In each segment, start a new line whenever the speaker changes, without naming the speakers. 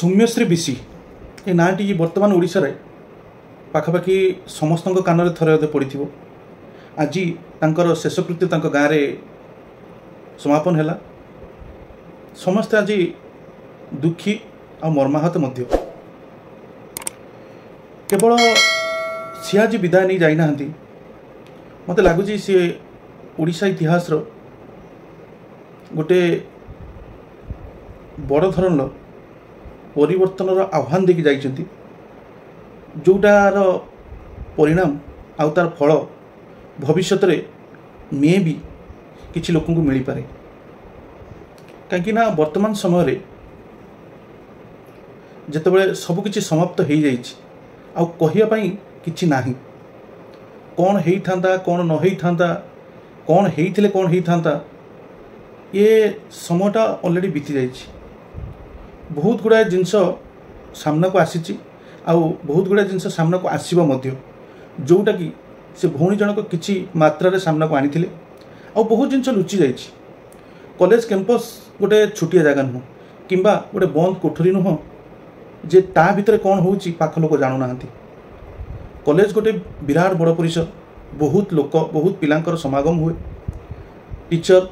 सौम्यश्री विशी ये नाटी बर्तमान ओडिशा रे पाखापाखि समस्त कान में थरे अधे पड़ी आज तांकर शेषकृत्य गाँव में समापन है। समस्ते आज दुखी आ मर्माहत मध्य केवल सी आज विदाय नहीं जाना मत लगुच सी ओडिशा इतिहास गोटे बड़ धरण परिवर्तन आह्वान देकी जाइछंती जोटार परिणाम आउ तार फल भविष्य मे भी किछि लोक मिल पारे कहीं वर्तमान समय जितेबाला सबकि समाप्त हो जाइछि आउ कहियापाई किछि नाही कौन होता कौन न होता कौन होइथिले कौन होता ये समयटा ऑलरेडी बीती जाइछि। बहुत गुड़ाए जिनस सामना को आसी बहुत गुड़ाए जिनस सामना को आसवा जोटा कि से भौणी जनक किछि मात्रा सामना को आनी आ बहुत जिनस लुचि जाइए। कॉलेज कैंपस गोटे छुटिया जगह नुह किंबा गोटे बंद कोठरी नुह जे ता भितर कौन होउछि पाख लोक जानुना। कॉलेज गोटे विराट बड़ परिसर बहुत लोक बहुत पिलांकर समागम हुए टीचर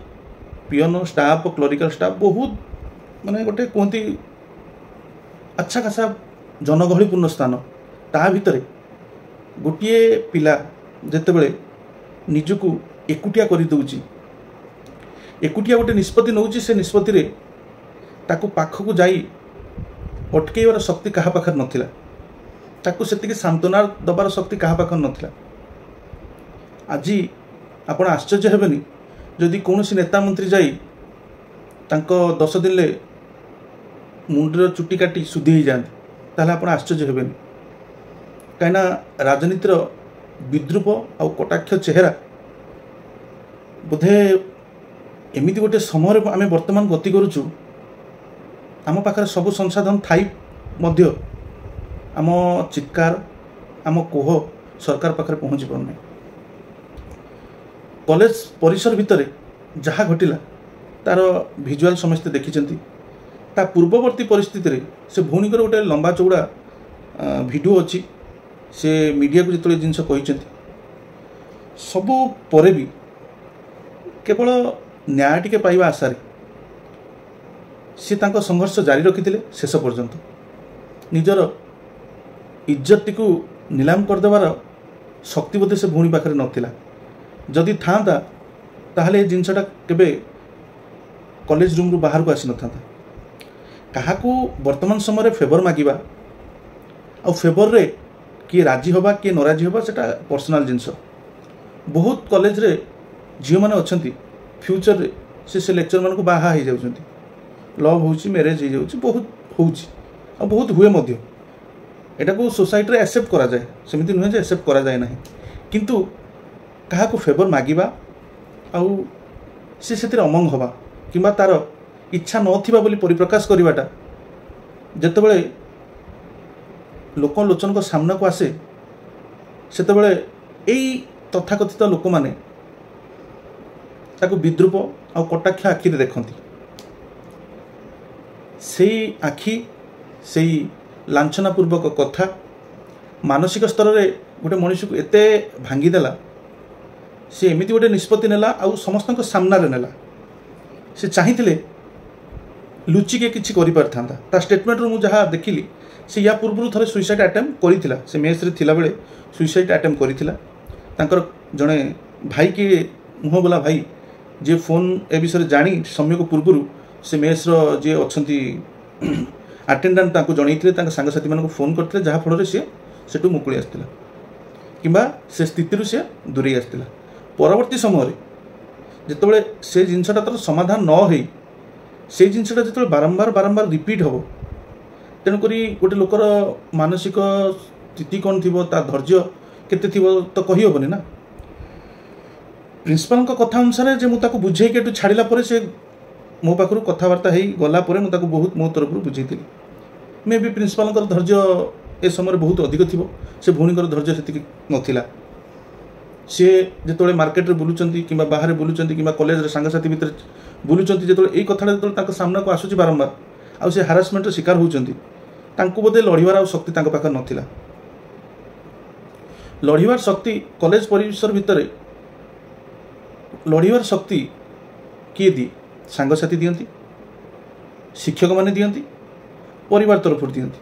पियन स्टाफ क्लरिकल स्टाफ बहुत माने गोटे कहती अच्छा खासा जनगहलीपूर्ण स्थान ता भितर गोटे पिला जितेबाला निजको एकुटिया कर दौची एकुटिया गोटे निष्पत्ति नौची से निष्पत्ति रे ताकू पाखक जाई अटकेबार शक्ति कहा पाखर नथिला ताकू सेतिके सांत्वना दबार शक्ति कहा पाखर नथिला। आज आपण आश्चर्य हेबेनी जदि कौनसी नेता मंत्री जाई तांको 10 दिन ले मुंडर चुटी काटी सुधी हो जाते ताहले आपण आश्चर्य हेबेनी कहीं राजनीतिर विद्रूप आ कटाक्ष चेहरा बोधे एमिति गोटे समय आम वर्तमान गति करुचु आम पाखरे सब संसाधन थाई मध्य आम चित्कार आम कोह सरकार पाखरे पहुँची पारना। कॉलेज परिसर भितर जहाँ घटिला तार भिजुआल समस्ते देखिछंती ता पूर्ववर्ती परिस्थिति रे से भौणीकर गोटे लंबा चौड़ा वीडियो अच्छी से मीडिया को जिते जिनस कहते सबू परे भी केवल न्याय टिके पाइबा आशारे सी तांको संघर्ष जारी रखिथिले शेष पर्यंत निजर इज्जत टिकु नीलाम करदेवार शक्ति बोधे से भौणी पाखरे नथिला। जदि था ताहले जिनसटा केबे कॉलेज रूम रु बाहर को आसी न था क्या वर्तमान समय फेवर मागिबा आ फेवर रे किए राजी होबा किए नाराजी होबा सेटा पर्सनल जिनस। बहुत कॉलेज रे झील मैंने अच्छा फ्यूचर रे से लेक्चर मान को बाहा हो जाउछंती लव होउछि मैरिज हो जाउछि बहुत होउछि आ बहुत हुए मध्य एटा को सोसाइटी रे एक्सेप्ट करा जाए सेमिति नुहे जे एक्सेप्ट करा जाए नाही किंतु क्या फेवर मागिबा आउ से अमंग हवा किंबा तार इच्छा नथिबा बोली परिप्रकाश करिवाटा जेतेबेले लोक लोचन को सामना को आसे सेतेबेले एई तथाकथित लोक माने ताको विद्रूप आ कटाक्ष आखि देखती से आखि से लांछनापूर्वक कथा मानसिक स्तर रे गोटे मनुष्य को एते भांगीदेला से एमिति गोटे निष्पत्ति नेला आउ समस्त सामना रे नेला से चाहिए लुचिके किछि करि पारथांता ता स्टेटमेंट रू जहाँ देखिली से या पूर्व थे सुइसाइड अटेम्प्ट करिथिला से मेस रे थिला बेले सुइसाइड अटेम्प्ट करिथिला तांकर जड़े भाई के मुह बोला भाई जे फोन ए विषय जानी समय को पूर्व से मेस जे अच्छी अटेंडेंट तांको जनईथिले तांका सांगसाथी मानक फोन करथिले जहाँ फल सी सेठू मुकुली आसला किंबा से स्थिति से दूरे आसला। परवर्ती समय जितेबाला से जिनसटा तर समाधान न हो से जिनसटा जो बारंबार बारंबार रिपीट हम तेणुक गोटे लोकर मानसिक स्थिति कौन थी धैर्य केते तो कही हेनी ना। प्रिंसिपाल कथा अनुसार जे मुझे बुझे कि छाड़ा पर से मो पाखु कथबार्ता हो गलापर मुझे बहुत मो तरफ बुझे मे भी प्रिंसिपाल धैर्य ए समय बहुत अधिक थी से भौणीकर धैर्य से नाला सी जो मार्केट रे बुलूचंती कि बाहर बुलूचंती कि कॉलेज रे सांगसाथी भितर बुलूचंती जो कथा जो सामना को आसूची बारंबार आउ से हारासमेंट शिकार होती तांको बोधे लड़ीबार आ शक्ति तांको पाखर नथिला। लड़ीबार शक्ति कॉलेज परिसर भितर लड़ीबार शक्ति किए दिए? सांगसाथी दियंती, शिक्षक माने दियंती, परिवार तरफ दियंती।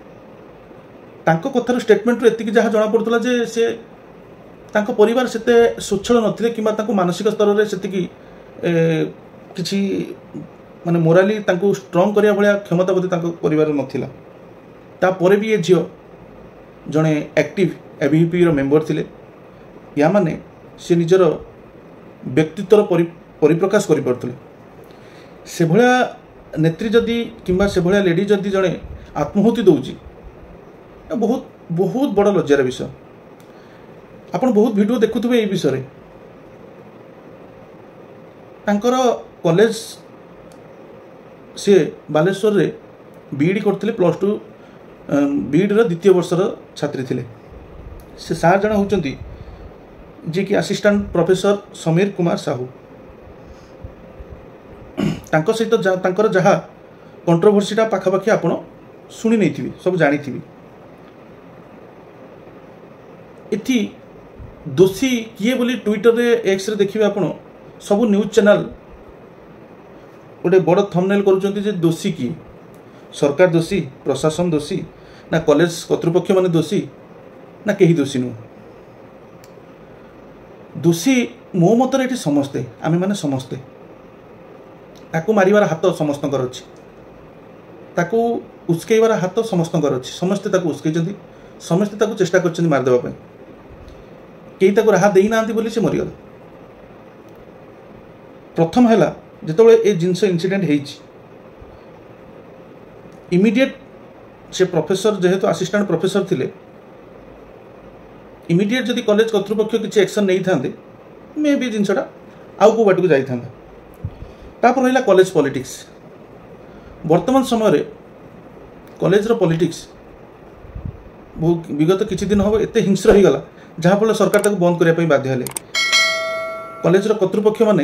तांको कथार स्टेटमेंट रे एतिक जहाँ जना पड़ुला जे से तांको परिवार सेते स्वच्छल नथिले किंबा तांको मानसिक स्तर रे सेतिकी किछि माने मोराली तांको स्ट्रांग करिया भलिया क्षमता बोधे तांको परिवार नथिला। ता परे भी ये झियो जणे एक्टिव एबीवीपी रो मेंबर थिले। या माने से निजर व्यक्तित्वर परिप्रकाश करि परथले। से भलिया नेत्री जदि किंबा से भलिया लेडी जदि जणे आत्महुति दउची बहुत बहुत बड़ लज्जार विषय। आपण बहुत वीडियो देखुथुबे ए विषय रे। तांकर कॉलेज से बालेश्वर रे बीईडी करथिले, +2 बीईडी रो द्वितीय वर्षर छात्री थिले। से सार जण होचंती जे कि असिस्टेंट प्रोफेसर समीर कुमार साहू। तांको सहित तांकर जहा कंट्रोवर्सीटा पाखापाखि आपण सुनी नहीं थिबी, सब जानी थिबी। इथि दोषी किए बोली ट्विटर रे एक्स रे देखिबे आपण सब न्यूज चैनल गोटे बड़ थंबनेल करूचंती जे दोषी किए? सरकार दोषी, प्रशासन दोषी, ना कॉलेज कर्तृपक्ष माने दोषी, ना केही दोषी नु? दोषी मो मतरे एठी समस्ते, आमे माने समस्ते। ताकू मारिवार हाथ समस्तंकर अछि, ताकू उस्केइवार हाथ समस्तंकर अछि। समस्ते ताकू उस्केइचंती, समस्ते ताकू चेष्टा करचंती मार देबा पई। केही ताकू राहा देई नांती बोली से मरिगला। प्रथम हैला जेतबे ए जिंस इंसिडेंट हेछि, इमीडिएट से प्रोफेसर जेहेतु असिस्टेंट प्रोफेसर थिले, इमीडिएट जदि कॉलेज कर्तृपक्ष किसी एक्शन नहीं थांते मे भी जिनसटा आउ को बाटू जाई थांदा। तापर रहिला कॉलेज पॉलिटिक्स। वर्तमान समय रे कॉलेज रो पॉलिटिक्स विगत किछि दिन हबो एते हिंस्र हो गला जहाँ फल सरकार ताको बंद करने बाध्य हेले। कॉलेज रो कर्तृपक्ष माने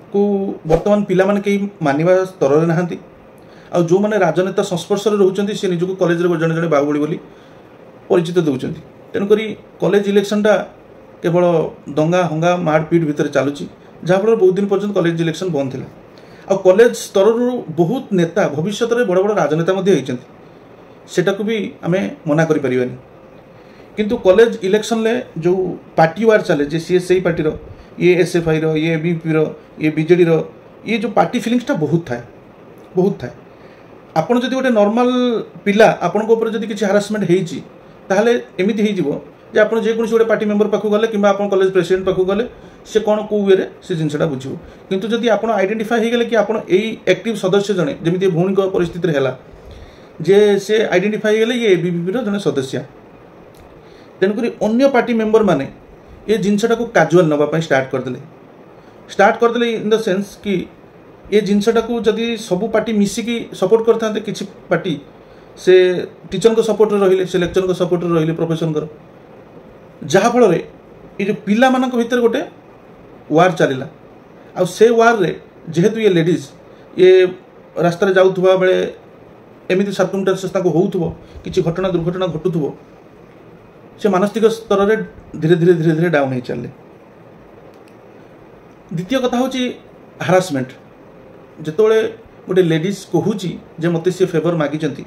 को वर्तमान पिला माने कई मानिबा स्तर रे नाहंती। आ जो माने राजनेता संस्पर्श रे रहउचंती से निजको कॉलेज रे जणे जणे बाहुबली बोली परिचित दउचंती। तेणुकरी कॉलेज इलेक्शनटा केवल दंगा हंगा मारपीट भितर चलुची, जहाँ फल बहुत दिन पर्यंत कॉलेज इलेक्शन बंद थिला। आ कॉलेज स्तर बहुत नेता भविष्य में बड़ बड़ राजनेता होती सेटाको भी आमे मना करि परिबानी। किंतु कॉलेज इलेक्शन ले जो पार्टी वार चले जे सी सही पार्टी रो, ये एसएफआई रो, ये बीपी रो, ये बीजेडी रो, ये जो पार्टी फिलिंग्सटा बहुत थाए। आपण जदि गोटे नॉर्मल पिला आपण को ऊपर जदि किछि हारासमेंट हेइची ताहले एमिति हेइजिवो जे आपण जे कोनसी गोटे पार्टी मेंबर पाखु गले किंबा आपण कॉलेज प्रेसिडेंट पाखु गले से कोन को वे रे से जिनसटा बुझिवो। किंतु जदि आपण आइडेंटिफाई हे गेले कि आपण एई एक्टिव सदस्य जने जेमिति भूणी को परिस्थिति रे हला जे से आइडेंटिफाई गेले ये एबीवीपी रो जने सदस्य, तेणुकरी अन्य पार्टी मेंबर माने ये जिनसटा को काजुअल नबा पई स्टार्ट कर देले इन द सेंस कि ये जिनसटा को जदि सब पार्टी मिसिकी सपोर्ट करथांते, किछि पार्टी से टीचर को सपोर्ट रहिले, से लेक्चर को सपोर्ट रहिले, प्रोफेसर को, जहाँ फल ये जो पिला मानक भितर गोटे वार चलला। आ से वार रे जेहेतु ये लेडीज ये रास्ता जाऊथुबा बेले एमिति सर्कमस्टेंसेस ताको होउथुबो, किछि घटना दुर्घटना घटुथुबो, से मानसिक स्तर रे धीरे धीरे डाउन हो चलले। द्वितीय कथा होची हारासमेंट। जेतोले गोटे लेडीज कहूची जे मते से फेवर मागिचंती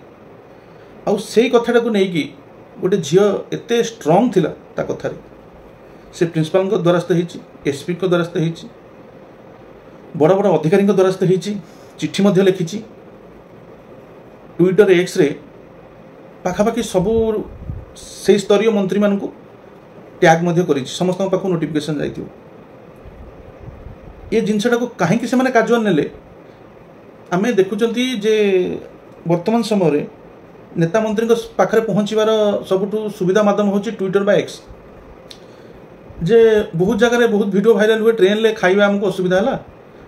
आ सेई कथाटा को नेकी गोटे झियो एते स्ट्रांग थिला ता कथारे से प्रिंसिपल को द्वारस्थ होइची, एसपी को द्वारस्थ होइची, बड़ बड़ अधिकारी को द्वारस्थ होइची, चिट्ठी मध्य लिखिची, ट्विटर एक्स रे पाखापाखि सबू से स्तरीय मंत्री मान को टैग मध्य करिची, समस्त पाखु नोटिफिकेशन जाइथिबो। ये जिनसटा को कहीं से माने काजुअल नेले आमे देखुचंती जे वर्तमान समय रे नेता मंत्री को पाखरे पहुंचीबार सबुठु सुविधा माध्यम होची ट्विटर बा एक्स। जे बहुत जगह बहुत वीडियो वायरल हुए, ट्रेन ले खाइबा हमको असुविधा हला,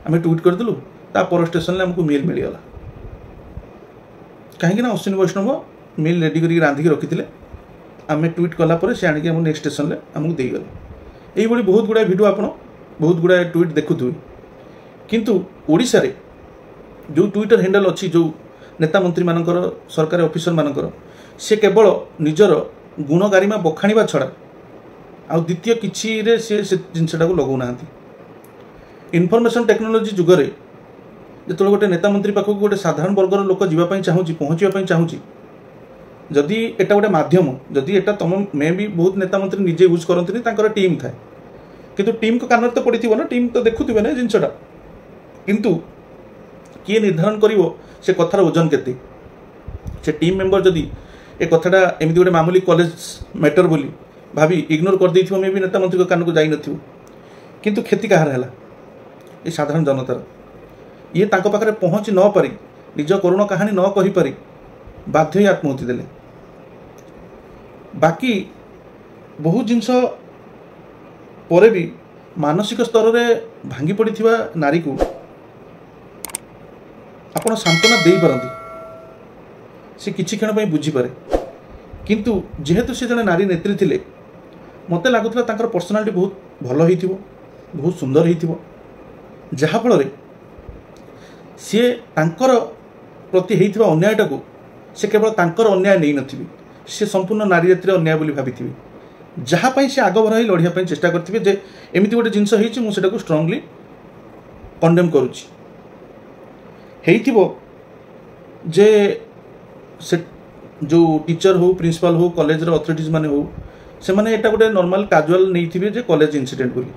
आमे ट्वीट कर देलु, ता पर स्टेशन ले हमको मील मिल गला। कहीं ना अश्विनी वैष्णव मील रेडी करके रांधिक रखी, आमे ट्वीट कला पर से आनिक नेक्स्ट स्टेशन ले हमको दे गले। यही बहुत गुड़ा वीडियो आपण बहुत गुड़ा ट्वीट देखुथुबे। किंतु ओडिशा रे जो ट्विटर हैंडल अच्छी जो नेता मंत्री मानकर सरकारी ऑफिसर मानकर से केवल निजर गुण गारिमा बखाणीबा छड़ा आ द्वितीय किछि रे से जिनसटा को लगौ नांती। इनफॉरमेशन टेक्नोलॉजी जुगरे जो गोटे नेता मंत्री पाखक गोटे साधारण वर्गर लोक जीवाई चाहूँगी पहुँचापी चाहूँगी जदि एटा गोटे माध्यम जदि एटा तुम मे भी बहुत नेता मंत्री निजे यूज करते टीम थाए किंतु टीम को कान तो पड़ी ना टीम तो देखुवे ना जिनसटा किंतु किए निर्धारण करिवो से कथार ओजन केते से टीम मेंबर जदि ए कथाटा एमती गोटे मामूली कॉलेज मैटर बोली भाभी इग्नोर कर देथिबो मे भी नेता मंत्री को कान को जाई नथिबो किंतु क्षति कहार हैला ए साधारण जनतार ये तांको पाखरे पहुँच न पारि निज करुण कहानी न कहि पारि बाध्य ही आत्महत्या देले। बाकी बहुत जिनस पर भी मानसिक स्तर में भांगी पड़ी नारी को आपण सांत्वना दे पारती से किछि क्षण पर बुझीपारे किंतु जेहेतु से जड़े नारी नेत्री थिले मते लगुला तांकर पर्सनालिटी बहुत भल होइथिबो बहुत सुंदर होइथिबो जहा फल सी तांकर प्रति होइथिबा अन्यायटा को से केवल तांकर अन्याय नहीं नथिबी से संपूर्ण नारी जातिर अन्याय बोली भाबिथिबी जहाँपाई से आग भर लड़ाई चेष्टा करेंगे जे एमती गोटे जिनस होता स्ट्रांगली कंडेम करुच्ची जे से जो टीचर हो प्रिंसिपल हो कॉलेज अथॉरिटीज माने हो से माने एटा गोटे नॉर्मल कैजुअल नहीं थे जे कॉलेज इंसिडेंट बोली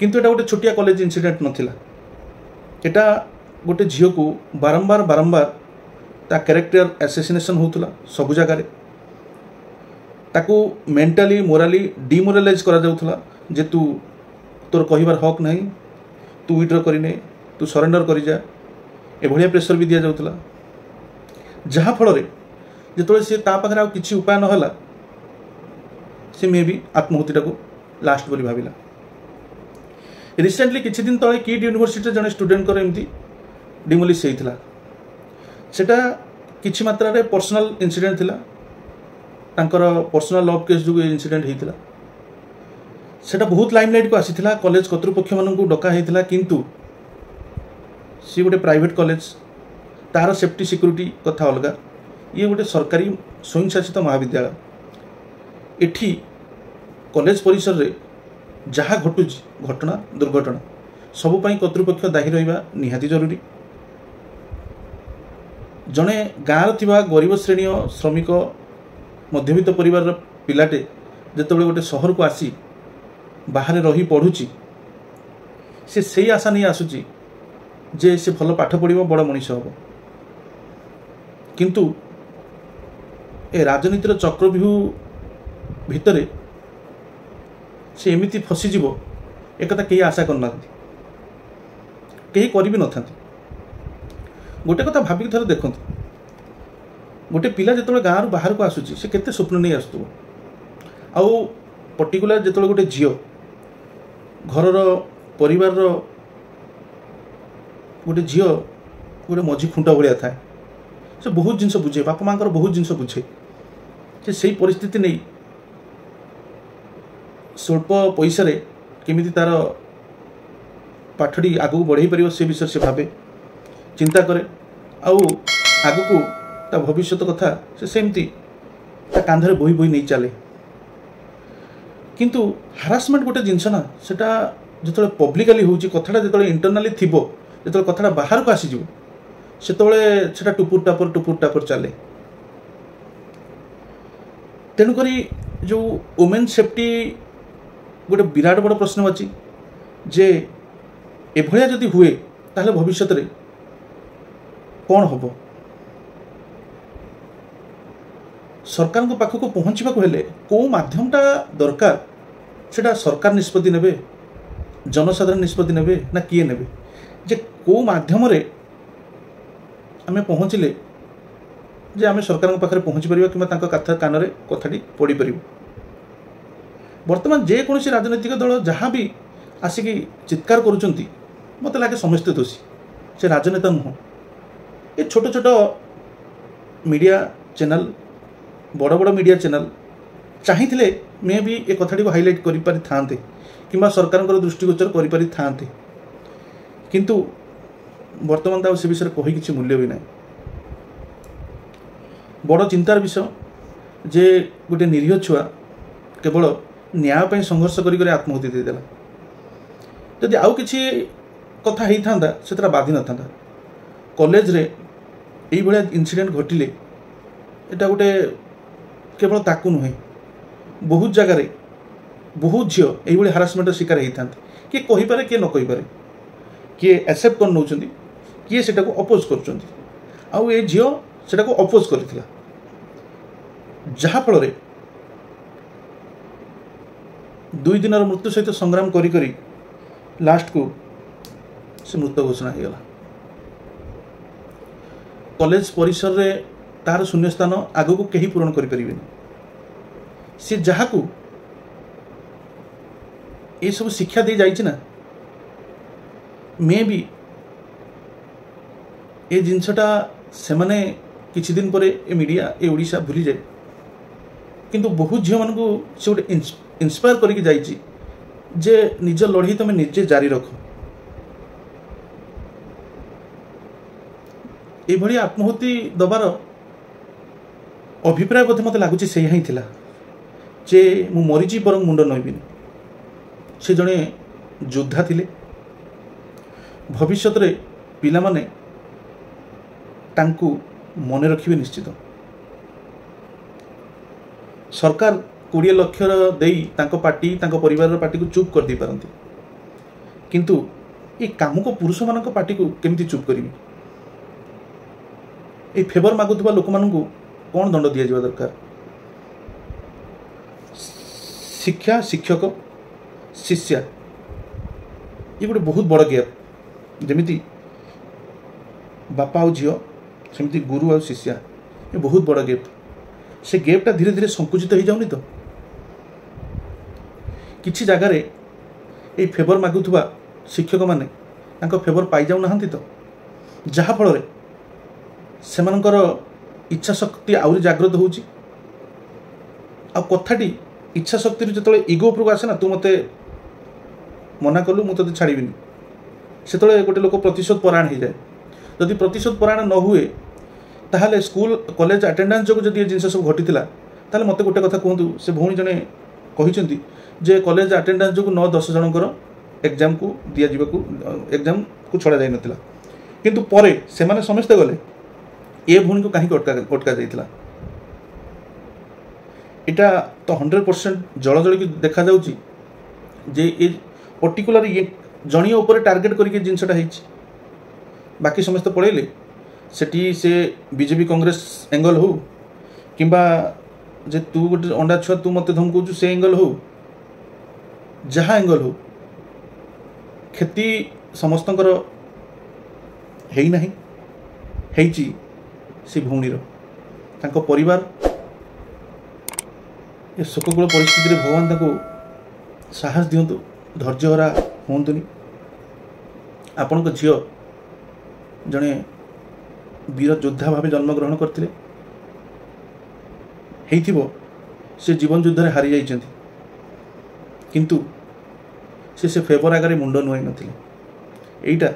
किंतु एटा गोटे छोटिया कॉलेज इंसिडेंट नथिला एटा गोटे झील को बारंबार बारंबार ता कैरेक्टर असैसिनेशन होतला सबु जगह ताकू मेंटली मोराली डिमोरालाइज करा जाउथला जे तू तोर कहिबार हक नहीं तू विड्रॉ करिने तू सरेंडर करि जा ए भलिया प्रेशर भी दिया जाउथला जहाँ फल जो सी ता पाखरे आ किछि उपाय न होला से मे भी आत्महत्या को लास्ट बोली भाविला। रिसेंटली किछि दिन तळे किट यूनिवर्सिटी जने स्टूडेंट कर एमती डिमोलिश होइथिला सेटा किछि मात्रा रे पर्सनल इंसिडेंट थिला तांकर पर्सनल लव केस जो इंसिडेंट होता सेटा बहुत लाइमलाइट को आसीथिला कॉलेज कर्तृपक्ष मानू डका होता किंतु सी गोटे प्राइवेट कॉलेज तार सेफ्टी सिक्योरिटी कथा अलग ये गोटे सरकारी स्वयंशासित महाविद्यालय एठी कॉलेज परिसर रे जहाँ घटुची घटना दुर्घटना सबुपाई कर्तृपक्ष दायी रहिबा निहाती जरूरी। जड़े गाँव थिबा गरीब श्रेणी श्रमिक मध्यवित्त परिवार पिलाटे जिते गोटे सहर को आसी बाहर रही पढ़ुची से सही आशा नहीं आसुची जे से भल पाठ पढ़िबो बड़ मनीष हम किंतु ए राजनीतिर चक्रव्यूह भितर से एमिति फसीजिव एक कहीं आशा करना कहीं करी भी न था। गोटे कथा भाविक थोड़े देखते गोटे पिला जो गाँव बाहर को आसूची से केते स्वप्न नहीं आसुव आउ पर्टिकुलर जो गोटे झील घर परिवार गोटे झील गोटे मझी खुंट भाया थाए से बहुत जिनस बुझे बापा माँ बहुत जिनस बुझे से परिस्थिति नहीं स्वल्प पैसा केमिति तार पाठटी आगू बढ़ई पार से विषय से भावे चिंता करे आउ आगु को ता भविष्य कथा से सेमती ता कांधरे बोही बोही नहीं चले किंतु हारासमेंट गोटे जिनस ना सेटा जो पब्लिकली होची कथाटा जो इंटरनाली थिबो जो कथाटा बाहर को आसीजिवो से टुपुर टापर चले तेणुकरी जो वुमेन सेफ्टी गोटे विराट बड़ प्रश्न अच्छी जे एभलिया जदि हुए ताहले भविष्य रे कौन हम सरकार को पाखक पहुँचवाक हेले कौ मध्यमटा दरकार सेटा सरकार निष्पत्ति नेबे जनसाधारण निष्पत्ति नेबे ना किए नेबे जे कौ माध्यम रे आमे पहुँचले जे आमे सरकार पाखरे पहुँची परिबा किंबा तांको कथा कान रे कथाटी पड़ी परिबो। वर्तमान जेकोसी राजनैतिक दल जहाँ भी आसिकी चित्कार करुचंती मते लागे समस्त दोषी से राजनेता नुह ये छोट छोट मीडिया चैनल बड़ बड़ मीडिया चैनल चाहिए मे भी ए कथाटी को हाइलाइट करि पारि थांते किंबा सरकार दृष्टिगोचर करि पारि थांते किंतु वर्तमान से विषय कही किसी मूल्य भी ना बड़ चिंतार विषय जे गोटे निरीह छुआ केवल न्याय संघर्ष कर आत्महत्या देदेला। जदि आउ किछि कथा होता से बाधि न था कॉलेज रे यही भाया इनसीडेंट घटिले एटा गोटे केवल ताकू नुहे बहुत जगार बहुत झील यही हारासमेंट शिकार होता किए कहीपे किए न कहीपे किए एक्सेप्ट कर नौ किए से अपोज कर आउ ये झील से अपोज कर जहाँफल 2 दिन मृत्यु सहित संग्राम करी लास्ट को से मृत घोषणा हो गला। कॉलेज परिसर रे तार शून्य स्थान आग को कहीं पूरण करें सी जहाँ को ये सब शिक्षा दे जाइए ना मे भी ये जिनसटा से माने किछि दिन पर ए मीडिया ए ओडिशा भूली जाए किंतु बहुत झील मान को से गोटे इन्स्पायर करके जाइए जे निज लड़ाई तुम निजे जारी रख। ये आत्महति दबार अभिप्राय मत लगुच से ही थिला जे मु मरीजी बर मुंड नईबिनी। से जड़े योद्धा थिले भविष्य रे पिला माने तांकु मने रखिबे निश्चित। सरकार 20 लाख देई तांको पार्टी तांको परिवार पार्टी को चुप कर दी पारंती किंतु ये काम को पुरुष मानक पार्टी को केमती चुप करी ये फेवर मागुवा लोक मान कौन दंड दि जावा दरकार। शिक्षा शिक्षक शिष्या ये गोटे बहुत बड़ गैप जमीती बापा आ झील सेमती गुरु आ शिष्या ये बहुत बड़ गैप से गैपटा धीरे धीरे संकुचित हो जाऊनी तो किछि जगार ये फेवर मागुवा शिक्षक माने तांको फेवर पाई जाऊ नाहांती तो जहाँफल सेमानकर इच्छा शक्ति आउरी जागृत होउची आ कथाटी इच्छा शक्ति जो इगो उपरको आसे ना तू मते मना कलु मु तते छाड़ीबिनी से गोटे लोक प्रतिशोध परायण हो जाए। जदि प्रतिशोध परायण न हुए ताहले स्कूल कॉलेज अटेंडेंस जो जदि जिन सब घटी ताहले मते गोटे कथा कहतु से भौणी जने कहिसेंती जे कॉलेज अटेंडेंस जो 9-10 जनकर एग्जाम को दिया जीवाकू एग्जाम को छड़ा जाई नथिला किंतु परे से माने समस्ते गले ए भौणी को कहीं अटका जाइथिला। इटा तो 100% जल की देखा जाउची जे ए पर्टिकुलर ये जणिया ऊपर टार्गेट करके जिनसटा है बाकी समस्त पड़ेले सेठी से बीजेपी कांग्रेस एंगल हो किंबा जे तू गोटे अंडा छुआ तू मत धमकाउछु से एंगल हो जहाँ एंगल हो क्षति समस्तंकर हेई नाही हेइची से भौणीर तांको परिवार ये शोककूल परिस्थिति भगवान ताको साहस दियंतु धैर्यहरा हुंतुनी। आपण झील जड़े वीर योद्धा भाव जन्मग्रहण करते से जीवन युद्ध हारी जाइछन्ति किंतु से फेवर आगे मुंड नुआई नथिले। एइटा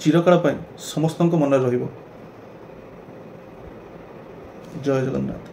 चिरकाल समस्त मन रहिबो। जय जगन्नाथ।